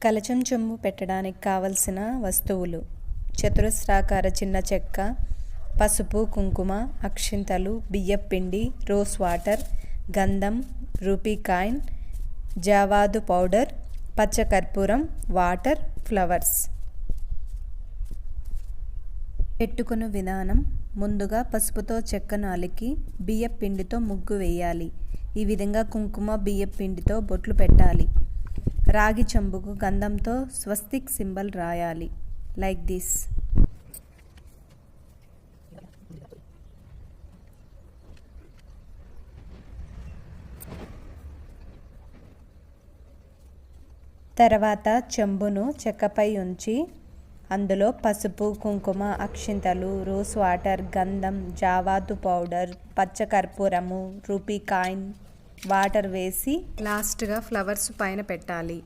కలచం చెంబు పెట్టడానికి కావలసిన వస్తువులు: చతురస్రాకార చిన్న చెక్క, పసుపు, కుంకుమ, అక్షింతలు, బియ్యపిండి, రోజ్ వాటర్, గంధం, రూపీ కాయిన్, జావాదు పౌడర్, పచ్చకర్పూరం, వాటర్, ఫ్లవర్స్. పెట్టుకునే విధానం: ముందుగా పసుపుతో చెక్కను అలికి బియ్యపిండితో ముగ్గు వేయాలి. ఈ విధంగా కుంకుమ, బియ్యపిండితో బొట్లు పెట్టాలి. రాగి చెంబుకు గంధంతో స్వస్తిక్ సింబల్ రాయాలి. Like this. తర్వాత చెంబును చెక్కపై ఉంచి అందులో పసుపు, కుంకుమ, అక్షింతలు, రోజ్ వాటర్, గంధం, జావాదు పౌడర్, పచ్చకర్పూరము, రూపీ కాయిన్, వాటర్ వేసి లాస్ట్గా ఫ్లవర్స్ పైన పెట్టాలి.